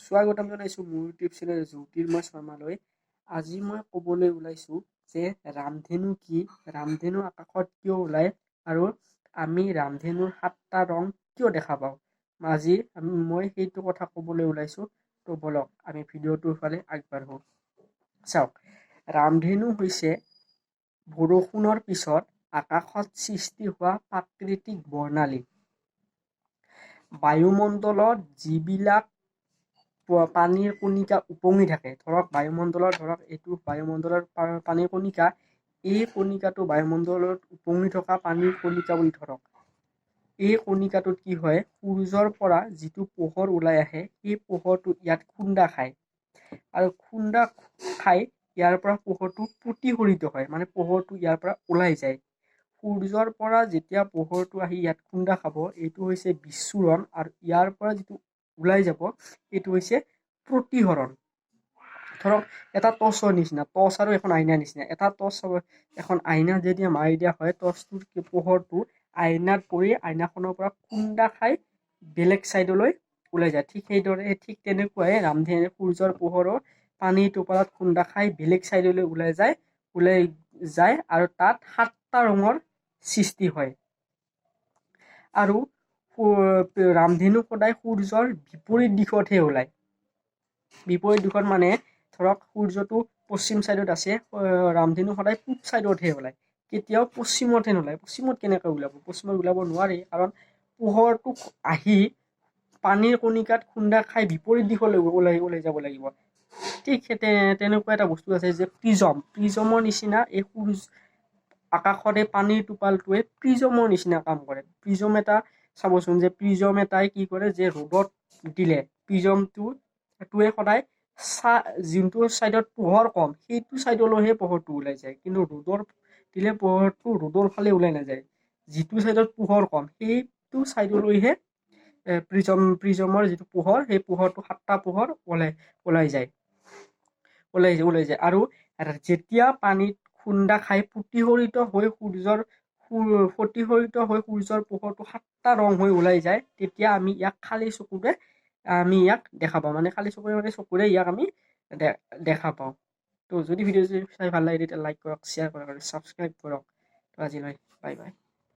স্বাগতম জনাইছোঁ মোৰ ইউটিউব চেনেল জ্যোতিৰ্ময় শৰ্মালৈ। আজি মই ক'বলৈ ওলাইছোঁ যে ৰামধেনু কি, ৰামধেনু আকাশত কিয় ওলায় আৰু আমি ৰামধেনুৰ 7টা ৰং কিয় দেখা পাওঁ। আজি মই সেইটো কথা ক'বলৈ ওলাইছোঁ। তো বলক আমি ভিডিঅ'টোৰ ফালে আগবাঢ়োঁ। চাওক, ৰামধেনু হৈছে বৰষুণৰ পিছত আকাশত সৃষ্টি হোৱা প্ৰাকৃতিক বৰ্ণালী। বায়ুমণ্ডলত যিবিলাক পানীৰ কণিকা উপঙি থাকে, ধৰক এইটো বায়ুমণ্ডলৰ পানীৰ কণিকা, এই কণিকাটো বায়ুমণ্ডলত উপঙি থকা পানীৰ কণিকা বুলি ধৰক। এই কণিকাটোত কি হয়, সূৰ্যৰ পৰা যিটো পোহৰ ওলাই আহে সেই পোহৰটো ইয়াত খুন্দা খায় আৰু খুন্দা খাই ইয়াৰ পৰা পোহৰটো প্ৰতিফলিত হয়, মানে পোহৰটো ইয়াৰ পৰা ওলাই যায়। সূৰ্যৰ পৰা যেতিয়া পোহৰটো আহি ইয়াত খুন্দা খাব, এইটো হৈছে বিচ্ছুৰণ, আৰু ইয়াৰ পৰা যিটো ওলাই যাব এইটো হৈছে প্ৰতিসৰণ। ধৰক এটা টৰ্চৰ নিচিনা, টৰ্চ আৰু এখন আইনাৰ নিচিনা। এটা টৰ্চ এখন আইনাত যেতিয়া মাৰি দিয়া হয়, টৰ্চটোৰ পোহৰটো আইনাত পৰি আইনাখনৰ পৰা খুন্দা খাই বেলেগ ছাইডলৈ ওলাই যায়। ঠিক তেনেকুৱাই ৰামধেনু সূৰ্যৰ পোহৰৰ পানীৰ টোপালত খুন্দা খাই বেলেগ ছাইডলৈ ওলাই যায় আৰু তাত 7টা ৰঙৰ সৃষ্টি হয়। আৰু ৰামধেনু সদায় সূৰ্যৰ বিপৰীত দিশতহে ওলায়। বিপৰীত দিশত মানে ধৰক সূৰ্যটো পশ্চিম ছাইডত আছে, ৰামধেনু সদায় পূব ছাইডতহে ওলায়, কেতিয়াও পশ্চিমতহে নোলায়। পশ্চিমত কেনেকৈ ওলাব? পশ্চিমত ওলাব নোৱাৰি, কাৰণ পোহৰটো আহি পানীৰ কণিকাত খুন্দা খাই বিপৰীত দিশলৈ ওলাই যাব লাগিব। ঠিক তেনেকুৱা এটা বস্তু আছে যে প্ৰিজমৰ নিচিনা এই আকাশত এই পানীৰ টোপালটোৱে প্ৰিজমৰ নিচিনা কাম কৰে। প্ৰিজম এটা চাবচোন, যে প্ৰিজম এটাই কি কৰে, যে ৰ'দত দিলে প্ৰিজমটোৱে সদায় যোনটো ছাইডত পোহৰ কম সেইটো ছাইডলৈহে পোহৰটো ওলাই যায়, কিন্তু ৰ'দৰ দিলে পোহৰটো ৰ'দৰ ফালে ওলাই নাযায়। যিটো ছাইডত পোহৰ কম সেইটো ছাইডলৈহে প্ৰিজমৰ যিটো পোহৰ, সেই পোহৰটো 7টা পোহৰ ওলাই যায়। আৰু যেতিয়া পানীত খুন্দা খাই প্ৰতিফলিত হৈ সূৰ্যৰ পোহৰটো 7টা ৰং হৈ ওলাই যায়, তেতিয়া আমি ইয়াক খালী চকুৰে দেখা পাওঁ। মানে খালী চকুৰে ইয়াক আমি দেখা পাওঁ। তো যদি ভিডিঅ' চাই ভাল লাগে তেতিয়া লাইক কৰক, শ্বেয়াৰ কৰক আৰু ছাবস্ক্ৰাইব কৰক। তো আজিলৈ বাই বাই।